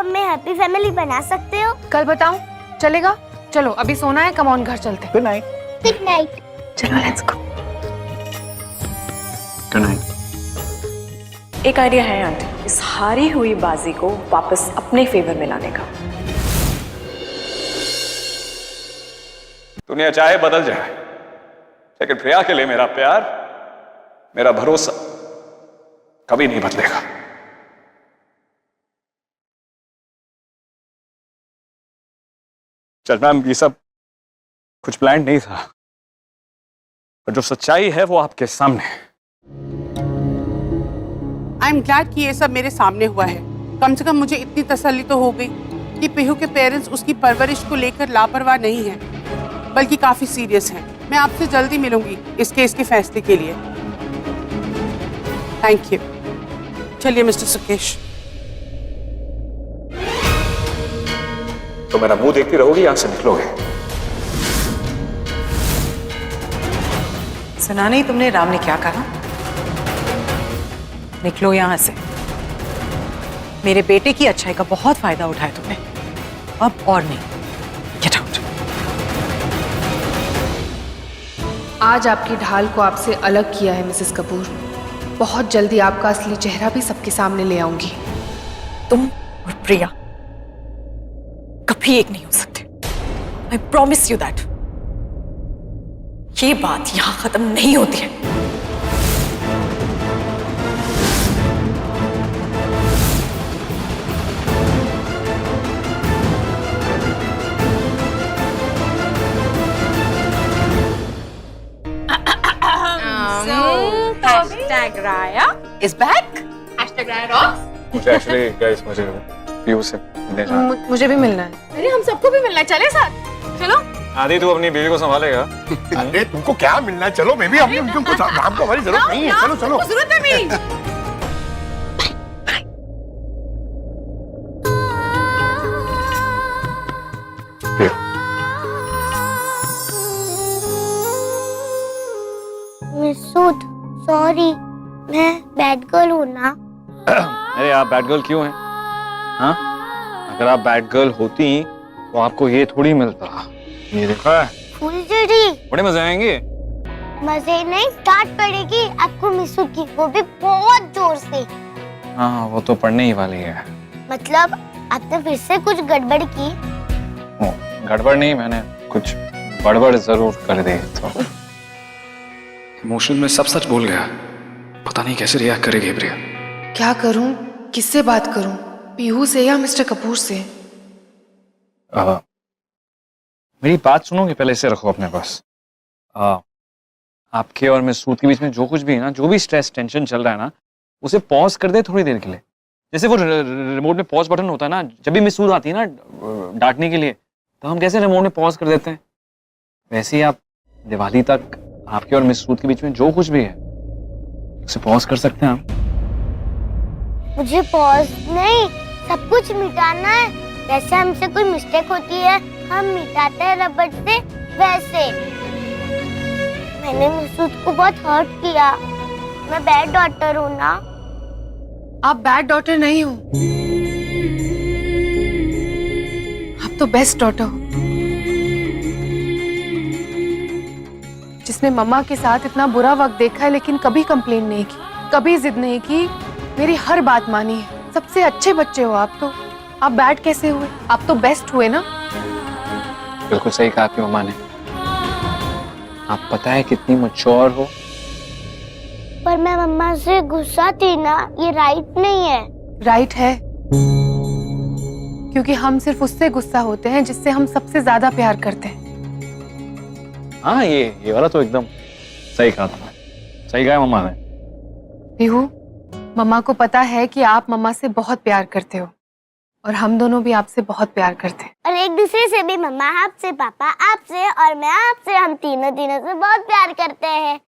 हमें happy family बना सकते हो? कल बताऊं? चलेगा? चलो अभी सोना है, कम ऑन घर चलते हैं। Good night. Good night. चलो लेट्स गो। Good night. एक आइडिया है आंटी, इस हारी हुई बाजी को वापस अपने फेवर में लाने का। दुनिया चाहे बदल जाए, लेकिन प्रिया के लिए मेरा प्यार, मेरा भरोसा कभी नहीं बदलेगा। चल मैम, ये सब कुछ प्लान नहीं था, पर जो सच्चाई है वो आपके सामने है। आई एम ग्लैड कि ये सब मेरे सामने हुआ है। कम से कम मुझे इतनी तसल्ली तो हो गई कि पीहू के पेरेंट्स उसकी परवरिश को लेकर लापरवाह नहीं हैं, बल्कि काफी सीरियस हैं। मैं आपसे जल्दी मिलूंगी इस केस के फैसले के लिए। Thank you. चलिए मिस्टर सुकेश। तो मेरा मुंह देखती रहोगी, यहां से निकलोगे? सुना नहीं तुमने राम ने क्या कहा? निकलो यहां से। मेरे बेटे की अच्छाई का बहुत फायदा उठाया तुमने, अब और नहीं। Get out. आज आपकी ढाल को आपसे अलग किया है मिसेस कपूर। बहुत जल्दी आपका असली चेहरा भी सबके सामने ले आऊंगी। तुम और प्रिया कभी एक नहीं हो सकते। I promise you that. ये बात यहां खत्म नहीं होती है। Hashtag Raya is back. Hashtag Raya rocks. मुझे एक्चुअली गाइस, मुझे पीयू से मिलने जाना है। मुझे भी मिलना है। अरे हम सबको भी मिलना है, चले साथ। चलो। आदि, तू अपनी बीवी को संभालेगा? अरे तुमको क्या मिलना है? चलो, मैं भी अपनी उनको राम को हमारी जरूरत नहीं है। चलो चलो। जरूरत है मेरी। मिसूद, सॉरी, मैं बैड गर्ल हूँ ना। अरे आप बैड गर्ल क्यों हैं? हाँ? अगर आप बैड गर्ल होती तो आपको ये थोड़ी मिलता। ये देखा है? फुलझड़ी। बड़े मजे आएंगे। मजे नहीं, डांट पड़ेगी आपको मिसूद की, वो भी बहुत जोर से। हाँ, वो तो पढ़ने ही वाली है। मतलब आपने फिर से कुछ गड़बड़ की? ओ, गड़बड़ नहीं, मैंने कुछ बड़बड़ जरूर कर दी। तो इमोशन में सब सच बोल गया। पता नहीं कैसे रिएक्ट करेगी प्रिया। क्या करूं? किससे बात करूं? पीहू से या मिस्टर कपूर से? मेरी बात सुनोगे? पहले इसे रखो अपने पास। आपके और मिसूद के बीच में जो कुछ भी है ना, जो भी स्ट्रेस टेंशन चल रहा है ना, उसे पॉज कर दे थोड़ी देर के लिए। जैसे वो रिमोट में पॉज बटन होता है ना, जब भी मिसूद आती है ना डांटने के लिए, तो हम कैसे रिमोट में पॉज कर देते हैं, वैसे ही आप दिवाली तक आपके और मिसूद के बीच में जो कुछ भी है उसे पॉज कर सकते हैं आप। मुझे पॉज नहीं, सब कुछ मिटाना है। जैसे हमसे कोई मिस्टेक होती है हम मिटाते हैं रबड़ से, वैसे। मैंने मिसूद को बहुत हर्ट किया। मैं बैड डॉटर हूँ ना। आप बैड डॉटर नहीं हो, आप तो बेस्ट डॉटर हो, जिसने मम्मा के साथ इतना बुरा वक्त देखा है लेकिन कभी कंप्लेन नहीं की, कभी जिद नहीं की, मेरी हर बात मानी है। सबसे अच्छे बच्चे हो आप तो। आप बैड कैसे हुए? आप तो बेस्ट हुए ना। बिल्कुल सही कहा आपकी मम्मा ने। आप पता है कितनी मैच्योर हो। पर मैं मम्मा से गुस्सा थी ना, ये राइट नहीं है। राइट है, क्योंकि हम सिर्फ उससे गुस्सा होते हैं जिससे हम सबसे ज्यादा प्यार करते हैं। हाँ, ये वाला तो एकदम सही कहा तुमने। सही कहा मम्मा ने। पीहू, मम्मा को पता है कि आप मम्मा से बहुत प्यार करते हो और हम दोनों भी आपसे बहुत प्यार करते हैं। और एक दूसरे से भी। मम्मा आपसे, पापा आपसे और मैं आपसे। हम तीनों से बहुत प्यार करते हैं।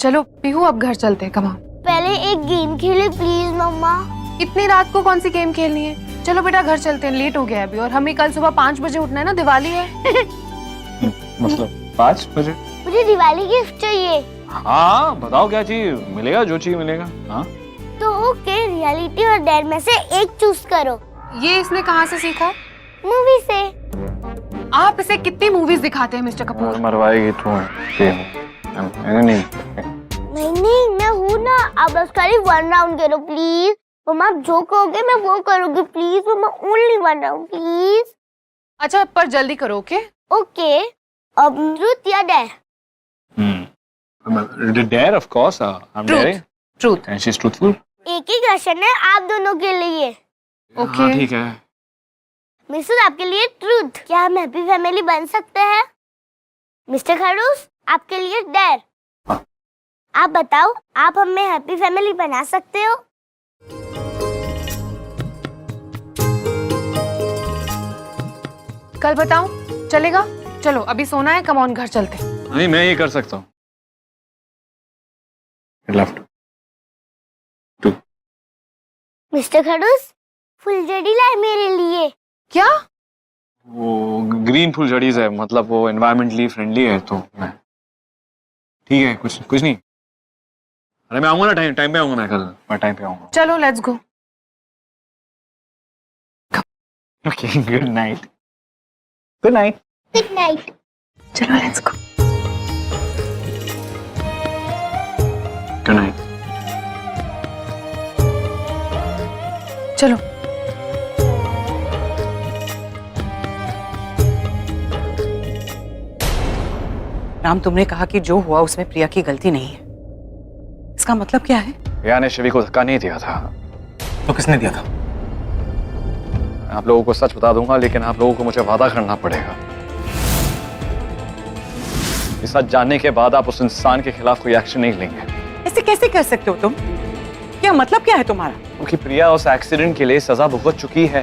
चलो पीहू, अब घर चलते हैं। कमा, पहले एक गेम खेले प्लीज मम्मा। इतनी रात को कौन सी गेम खेलनी है? चलो बेटा घर चलते हैं, लेट हो गया अभी, और हमें कल सुबह 5 बजे उठना है ना, दिवाली है। मतलब 5 बजे? मुझे दिवाली गिफ्ट चाहिए। हाँ बताओ क्या चाहिए, मिलेगा जो चाहिए मिलेगा। हाँ तो ओके, रियलिटी और डेयर में से एक चूज करो। ये इसने कहाँ से सीखा? मूवी से। आप इसे कितनी मूवीज दिखाते हैं मिस्टर कपूर? मरवाएगी तू। मैंने नहीं। नहीं, मैं हूँ ना। आप बस खाली 1 राउंड करो प्लीज। मम्मा आप जो कहोगे मैं वो करूँगी प्लीज। मम्मा ओनली 1 राउंड प्लीज। अच्छा पर जल्दी करो, ओके? ओके, अब ट्रूथ या dare? Dare of course. I'm daring. Truth. And she's truthful. एक ही क्वेश्चन है आप दोनों के लिए। ओके। हाँ ठीक है। मिसेस आपके लिए ट्रूथ, क्या हम हैप्पी फैमिली बन सकते हैं? मिस्टर खड़ूस आपके लिए डेयर। हाँ। आप बताओ, आप हमें हैप्पी फैमिली बना सकते हो? कल बताऊं? चलेगा? चलो अभी सोना है, कम ऑन घर चलते हैं। नहीं मैं ये कर सकता हूँ। Left. मिस्टर खड़ूस फुलझड़ी लाए मेरे लिए। क्या? वो ग्रीन फुलझड़ीज है, मतलब वो एनवायरमेंटली फ्रेंडली है तो मैं ठीक है, कुछ नहीं। अरे मैं आऊंगा ना, टाइम पे आऊंगा, मैं टाइम पे आऊंगा। चलो let's go. Okay good night. Good night. Good night. चलो लेट्स गो। Good night. चलो। राम, तुमने कहा कि जो हुआ उसमें प्रिया की गलती नहीं है, इसका मतलब क्या है? प्रिया ने शिवी को धक्का नहीं दिया था। तो किसने दिया था? आप लोगों को सच बता दूंगा, लेकिन आप लोगों को मुझे वादा करना पड़ेगा। ये सच जानने के बाद आप उस इंसान के खिलाफ कोई एक्शन नहीं लेंगे। ऐसे कैसे कर सकते हो तुम? क्या मतलब क्या है तुम्हारा? क्योंकि प्रिया उस एक्सीडेंट के लिए सजा भुगत चुकी है।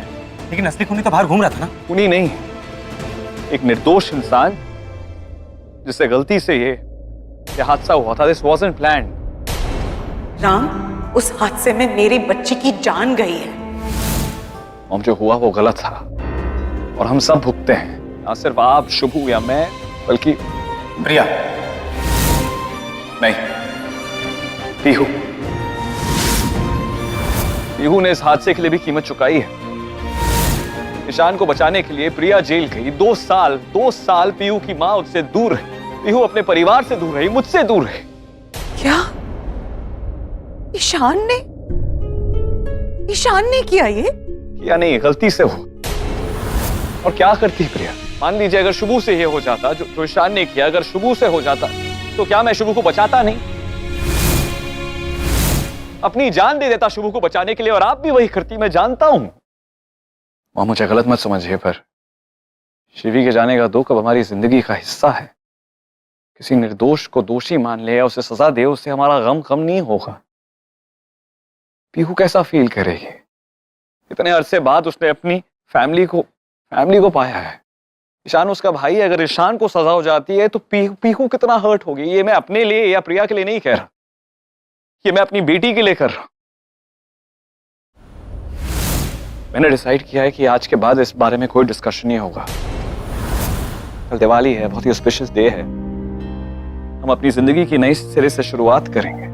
लेकिन असली खूनी तो बाहर घूम रहा था ना। खूनी नहीं, एक निर्दोष इंसान जिससे गलती से ये हादसा हुआ था। This wasn't planned. राम, उस हादसे में मेरी बच्ची की जान गई है। और जो हुआ वो गलत था और हम सब भुगते हैं, ना सिर्फ आप शुभू या मैं, बल्कि प्रिया नहीं, पीहू। पीहू ने इस हादसे के लिए भी कीमत चुकाई है। ईशान को बचाने के लिए प्रिया जेल गई। 2 साल पीहू की माँ उससे दूर रही। पीहू अपने परिवार से दूर रही, मुझसे दूर रही। क्या? ईशान ने किया ये? किया नहीं, गलती से हो। और क्या करती प्रिया? मान लीजिए अगर शुभू से ये हो जाता जो ईशान ने किया, अगर शुभू से हो जाता तो क्या मैं शुभू को बचाता नहीं? अपनी जान दे देता शुभू को बचाने के लिए, और आप भी वही करती, मैं जानता हूं। वहां मुझे गलत मत समझिए, पर शिवी के जाने का दुख अब हमारी जिंदगी का हिस्सा है। किसी निर्दोष को दोषी मान ले या उसे सजा दे, उससे हमारा गम कम नहीं होगा। पीहू कैसा फील करेगी? इतने अरसे बाद उसने अपनी फैमिली को पाया है। ईशान उसका भाई है। अगर ईशान को सजा हो जाती है तो पीहू कितना हर्ट होगी। ये मैं अपने लिए या प्रिया के लिए नहीं कह रहा, ये मैं अपनी बेटी के लिए कर रहा हूं। मैंने डिसाइड किया है कि आज के बाद इस बारे में कोई डिस्कशन नहीं होगा। कल दिवाली है, बहुत ही ऑस्पिशियस डे है। हम अपनी जिंदगी की नई सिरे से शुरुआत करेंगे।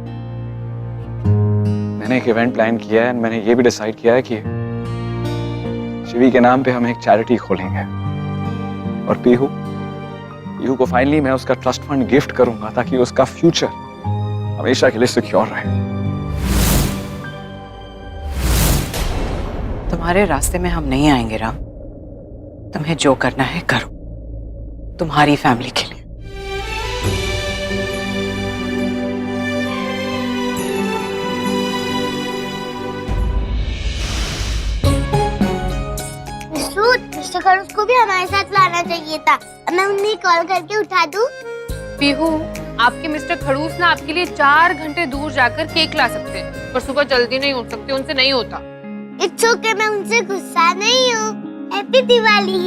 मैंने एक इवेंट प्लान किया है। मैंने ये भी डिसाइड किया है कि शिवी के नाम पे हम एक चैरिटी खोलेंगे, और पीहू को फाइनली मैं उसका ट्रस्ट फंड गिफ्ट करूंगा, ताकि उसका फ्यूचर हमेशा के लिए सिक्योर रहे। तुम्हारे रास्ते में हम नहीं आएंगे राम। तुम्हें जो करना है करो, तुम्हारी फैमिली के लिए। मिस्टर खड़ूस को भी हमारे साथ लाना चाहिए था। मैं उन्हें कॉल करके उठा दूं? पीहू, आपके मिस्टर खड़ूस ना आपके लिए 4 घंटे दूर जाकर केक ला सकते हैं, पर सुबह जल्दी नहीं उठ सकते, उनसे नहीं होता। इट्स ओके, मैं उनसे गुस्सा नहीं हूँ। Happy Diwali.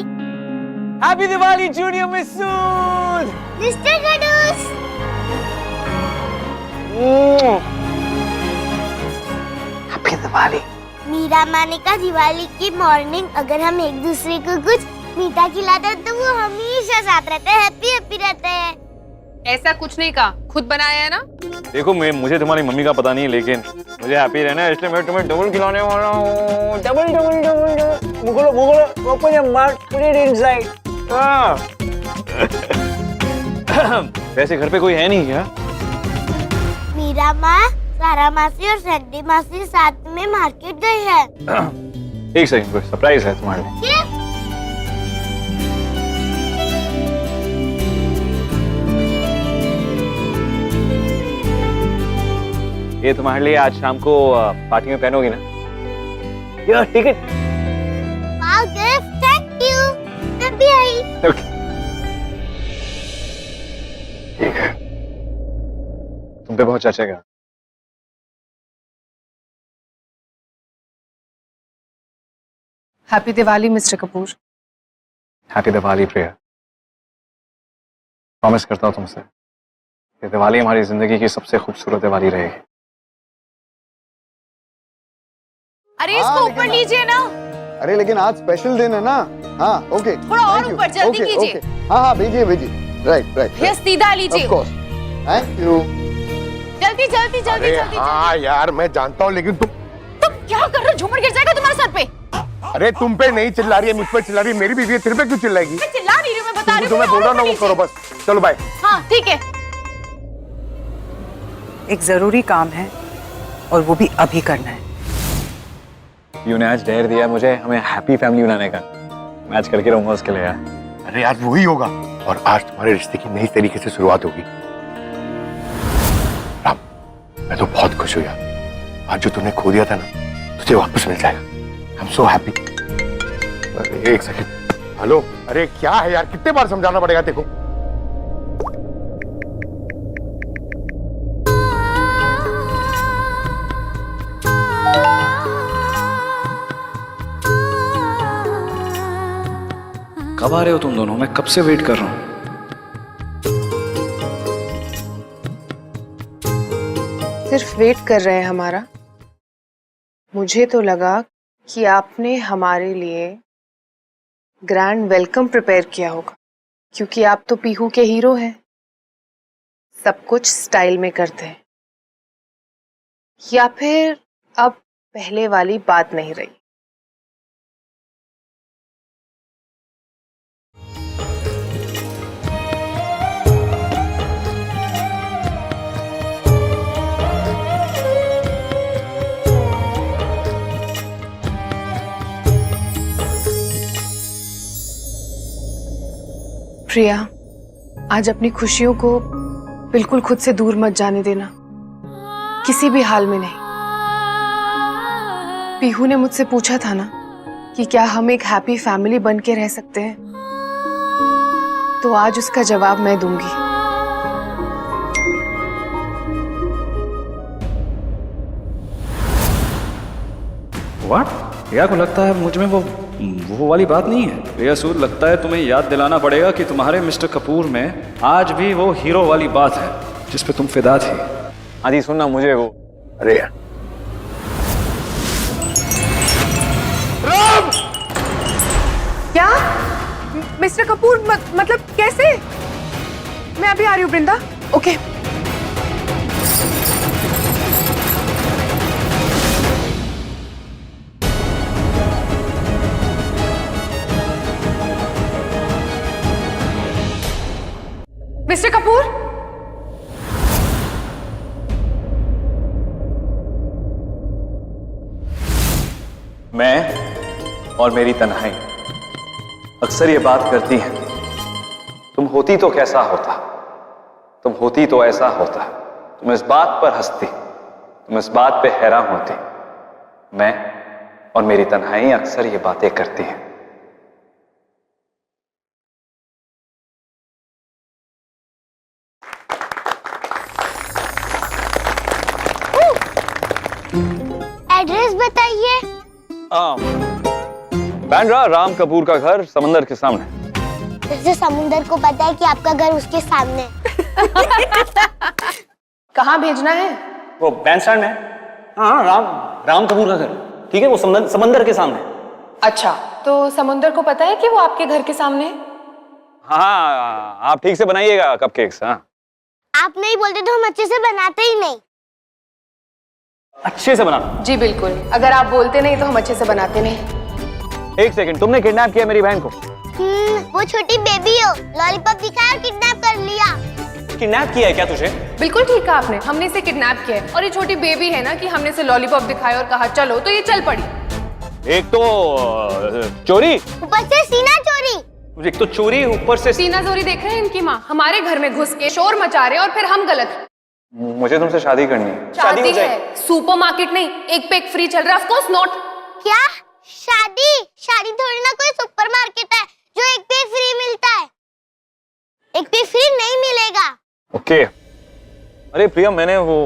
Happy Diwali junior मिसूद। मिस्टर खड़ूस। हैप्पी दिवाली। मीरा माँ ने कहा दिवाली की मॉर्निंग अगर हम एक दूसरे को कुछ मीठा खिलाते तो वो हमेशा साथ रहते हैं, हैप्पी रहते हैं। ऐसा कुछ नहीं कहा, खुद बनाया है ना। देखो मुझे तुम्हारी मम्मी का पता नहीं, लेकिन मुझे हैप्पी रहना है, इसलिए मैं तुम्हें डबल खिलाने वाला हूँ। Double double double double. मुगलो open your mouth, put it inside. वैसे घर पे कोई है नहीं क्या? मीरा माँ, सारा मासी और सैंडी मासी साथ में मार्केट गई है। एक सेकंड, कोई सरप्राइज है तुम्हारे लिए। ये तुम्हारे लिए आज शाम को पार्टी में पहनोगी ना? ये ticket. Wow gift, thank you. मैं भी आई। ओके, ठीक है, तुम पे बहुत जचेगा। Happy Diwali mister Kapoor. Happy Diwali Priya. Promise करता हूँ तुमसे, ये दिवाली हमारी जिंदगी की सबसे खूबसूरत दिवाली रहेगी। अरे इसको ऊपर लीजिए ना। अरे लेकिन आज स्पेशल दिन है ना। हाँ ओके, थोड़ा और ऊपर जल्दी कीजिए। हाँ हाँ भेजिए भेजिए, राइट राइट। ये सीधा लीजिए। Of course, thank you. जल्दी जल्दी जल्दी अरे जल्दी। हाँ यार, मैं जानता हूँ, लेकिन तुम क्या कर रहे हो? झूमर गिर जाएगा तुम्हारे सर पे। अरे तुम पे नहीं चिल्ला रही है, मुझ पर चिल्ला रही है। मेरी बीवी है, तेरे पे क्यों चिल्लाएगी? मैं चिल्ला नहीं रही हूँ, मैं बता रही हूँ। तुम्हें बोल रहा ना वो करो बस। चलो बाय। हाँ ठीक है। एक जरूरी काम है और वो भी अभी करना है। पीयू ने आज डेयर दिया मुझे हमें हैप्पी फैमिली बनाने का। मैं आज करके रहूंगा उसके लिए यार। अरे आज वही होगा, और आज तुम्हारे रिश्ते की नई तरीके से शुरुआत होगी। राम, मैं तो बहुत खुश हूँ यार। आज जो तूने खो दिया था ना, तुझे वापस मिल जाएगा। I am so happy. एक सेकंड, हेलो। अरे क्या है यार, कितने बार समझाना पड़ेगा तेको? कब आ रहे हो तुम दोनों? मैं कब से वेट कर रहा हूँ। सिर्फ वेट कर रहे हैं हमारा। मुझे तो लगा कि आपने हमारे लिए ग्रैंड वेलकम प्रिपेयर किया होगा, क्योंकि आप तो पीहू के हीरो हैं, सब कुछ स्टाइल में करते हैं। या फिर अब पहले वाली बात नहीं रही? प्रिया, आज अपनी खुशियों को बिल्कुल खुद से दूर मत जाने देना, किसी भी हाल में नहीं। पीहू ने मुझसे पूछा था ना कि क्या हम एक हैप्पी फैमिली बन के रह सकते हैं, तो आज उसका जवाब मैं दूंगी। व्हाट? प्रिया को लगता है मुझ में वो वाली बात नहीं है। प्रिया सूद, लगता है तुम्हें याद दिलाना पड़ेगा कि तुम्हारे मिस्टर कपूर में आज भी वो हीरो वाली बात है जिस पे तुम फिदा थी। आदि सुनना मुझे वो। अरे यार क्या मिस्टर कपूर? मतलब कैसे? मैं अभी आ रही हूँ वृंदा। ओके। मिस्टर कपूर, मैं और मेरी तन्हाई अक्सर ये बात करती है, तुम होती तो कैसा होता, तुम होती तो ऐसा होता। तुम इस बात पर हंसती, तुम इस बात पे हैरान होती। मैं और मेरी तन्हाई अक्सर ये बातें करती हैं। एड्रेस बताइए। बैंड्रा राम कपूर का घर समंदर के सामने। जैसे समुंदर को पता है कि आपका घर उसके सामने है। कहाँ भेजना है? वो बैंडस्टैंड में। हाँ, राम कपूर का घर, ठीक है, वो समंदर के सामने। अच्छा, तो समुंदर को पता है कि वो आपके घर के सामने है? हाँ, आप ठीक से बनाइएगा कपकेक्स। हाँ। आप नहीं बोलते तो हम अच्छे से बनाते ही नहीं। अच्छे से बनाना। जी बिल्कुल, अगर आप बोलते नहीं तो हम अच्छे से बनाते नहीं। एक सेकंड, तुमने किडनैप किया मेरी बहन को? वो छोटी बेबी हो, लॉलीपॉप दिखाया और किडनैप कर लिया। किडनैप किया है क्या तुझे? बिल्कुल ठीक कहा आपने, हमने इसे किडनैप किया है। और ये छोटी बेबी है ना कि हमने इसे लॉलीपॉप दिखाया और कहा चलो, तो ये चल पड़ी। एक तो चोरी, ऊपर से सीना चोरी। एक तो चोरी, ऊपर से सीना चोरी। देख रहे हैं इनकी माँ हमारे घर में घुस के शोर मचा रहे हैं और फिर हम गलत। मुझे तुमसे शादी करनी है। शादी है, सुपरमार्केट नहीं, एक पे एक फ्री चल रहा है। Of course not. क्या शादी? शादी थोड़ी ना कोई सुपरमार्केट है जो एक पे फ्री मिलता है। एक पे फ्री नहीं मिलेगा। ओके। अरे प्रिया, मैंने वो,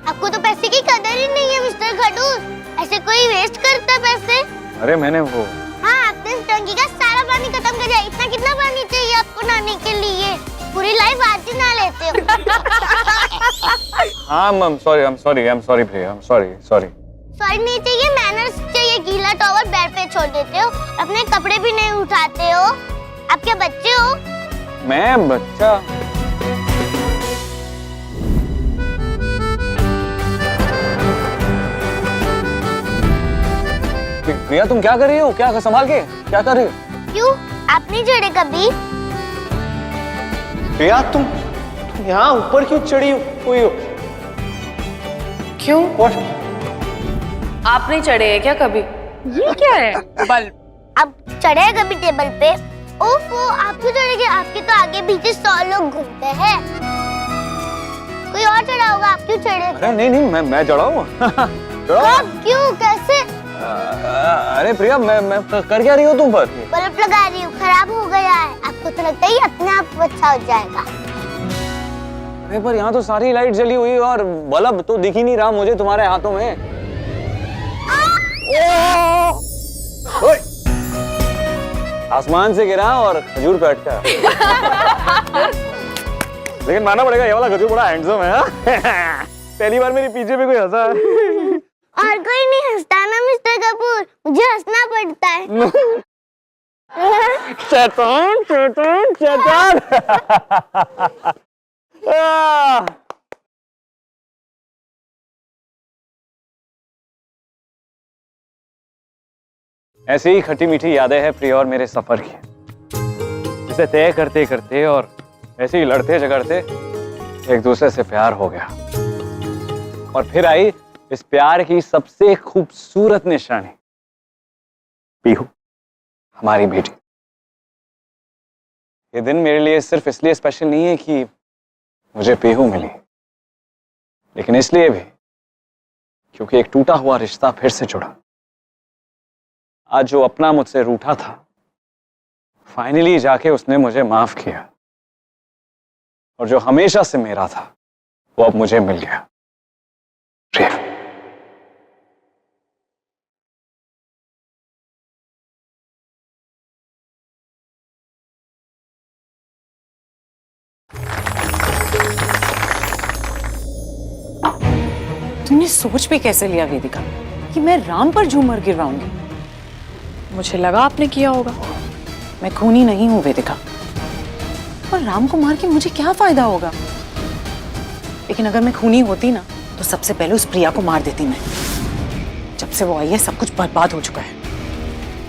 आपको तो पैसे की कदर ही नहीं है मिस्टर खडूस। ऐसे कोई वेस्ट करता है पैसे? अरे मैंने वो, हाँ, आपने इस टंकी का सारा पानी खत्म कर दिया। इतना कितना पानी चाहिए आपको नहाने के लिए? पूरी लाइफ आज ही नहा लेते हो। हाँ I'm sorry Priya, I'm sorry। Sorry नहीं चाहिए, मैनर्स चाहिए। गीला टॉवल बेड पे छोड़ देते हो, अपने कपड़े भी नहीं उठाते हो। आप क्या बच्चे हो? मैं बच्चा? प्रिया तुम क्या कर रही हो? क्या संभाल के क्या कर रही हो? क्यों, आप नहीं चढ़े कभी? प्रिया तुम यहाँ ऊपर क्यों चढ़ी हुई हो? क्यों? What? आप नहीं चढ़े हैं क्या कभी? ये क्या है? बल्ब। अब चढ़े कभी टेबल पे? ओफो, आप क्यों चढ़ेंगे? आपके तो आगे पीछे 100 लोग घूमते हैं। कोई और चढ़ा होगा, आप क्यों चढ़े? अरे नहीं, मैं चढ़ा हूँ। कब, क्यों, कैसे? अरे प्रिया, मैं कर क्या रही हो तुम पर? बल्ब लगा रही हूँ, खराब हो गया है। आपको तो लगता है अपने आप अच्छा हो जाएगा। अरे पर यहाँ तो सारी लाइट जली हुई और बल्ब तो दिख ही नहीं रहा मुझे तुम्हारे हाथों में। ओए! आसमान से गिरा और खजूर पे अटका। लेकिन मानना पड़ेगा, ये वाला खजूर बड़ा हैंडसम है। पहली बार मेरे पीछे भी कोई हंसा है। और कोई नहीं हंसता ना मिस्टर कपूर, मुझे हंसना पड़ता है। शैतान। ऐसी ही खट्टी मीठी यादें हैं प्रिया और मेरे सफर की, जिसे तय करते करते और ऐसे ही लड़ते झगड़ते एक दूसरे से प्यार हो गया। और फिर आई इस प्यार की सबसे खूबसूरत निशानी, पीहू, हमारी बेटी। ये दिन मेरे लिए सिर्फ इसलिए स्पेशल नहीं है कि मुझे पीहू मिली, लेकिन इसलिए भी क्योंकि एक टूटा हुआ रिश्ता फिर से जुड़ा। आज जो अपना मुझसे रूठा था, फाइनली जाके उसने मुझे माफ किया, और जो हमेशा से मेरा था वो अब मुझे मिल गया। तुमने सोच भी कैसे लिया वेदिका कि मैं राम पर झूमर गिरवाऊंगी? मुझे लगा आपने किया होगा। मैं खूनी नहीं हूं वेदिका, और राम को मार के मुझे क्या फायदा होगा? लेकिन अगर मैं खूनी होती ना तो सबसे पहले उस प्रिया को मार देती मैं। जब से वो आई है सब कुछ बर्बाद हो चुका है,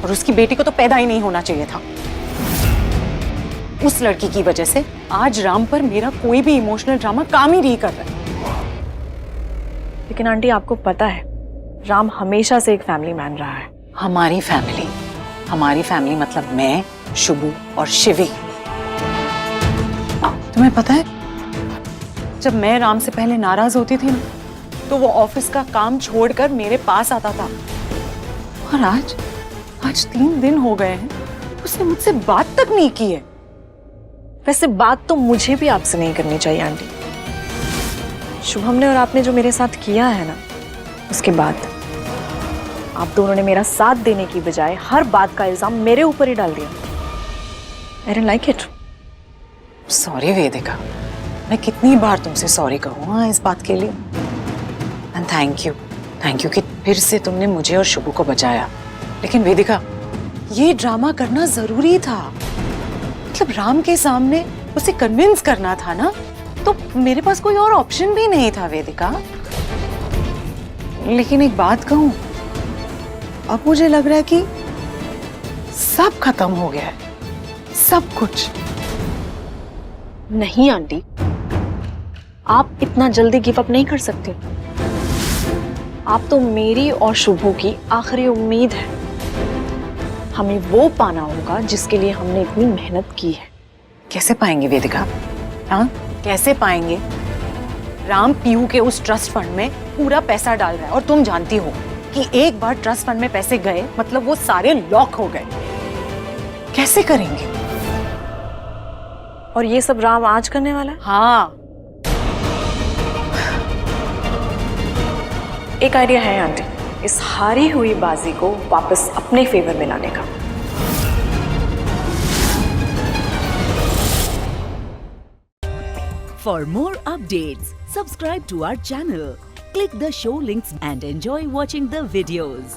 और उसकी बेटी को तो पैदा ही नहीं होना चाहिए था। उस लड़की की वजह से आज राम पर मेरा कोई भी इमोशनल ड्रामा काम ही नहीं कर रहा है। लेकिन आंटी आपको पता है राम हमेशा से एक फैमिली मैन रहा है। हमारी फैमिली मतलब मैं, शुभू और शिवी। तुम्हें पता है जब मैं राम से पहले नाराज होती थी ना तो वो ऑफिस का काम छोड़कर मेरे पास आता था, और आज 3 दिन हो गए हैं उसने मुझसे बात तक नहीं की है। वैसे बात तो मुझे भी आपसे नहीं करनी चाहिए आंटी। शुभम ने और आपने जो मेरे साथ किया है ना, उसके बाद आप दोनों ने मेरा साथ देने की बजाय हर बात का इल्जाम मेरे ऊपर ही डाल दिया। I don't like it. Sorry Vedika, मैं कितनी बार तुमसे सॉरी कहूँ इस बात के लिए। एंड थैंक यू कि फिर से तुमने मुझे और शुभू को बचाया। लेकिन वेदिका, ये ड्रामा करना जरूरी था। मतलब राम के सामने उसे कन्विंस करना था ना तो मेरे पास कोई और ऑप्शन भी नहीं था वेदिका। लेकिन एक बात कहूं, अब मुझे लग रहा है कि सब खत्म हो गया है, सब कुछ। नहीं आंटी, आप इतना जल्दी गिव अप नहीं कर सकते। आप तो मेरी और शुभू की आखिरी उम्मीद है। हमें वो पाना होगा जिसके लिए हमने इतनी मेहनत की है। कैसे पाएंगे वेदिका? हाँ, कैसे पाएंगे? राम पीयू के उस ट्रस्ट फंड में पूरा पैसा डाल रहा है और तुम जानती हो कि एक बार ट्रस्ट फंड में पैसे गए मतलब वो सारे लॉक हो गए। कैसे करेंगे? और ये सब राम आज करने वाला है? हाँ, एक आइडिया है आंटी, इस हारी हुई बाजी को वापस अपने फेवर में लाने का। For more updates, subscribe to our channel, click the show links and enjoy watching the videos.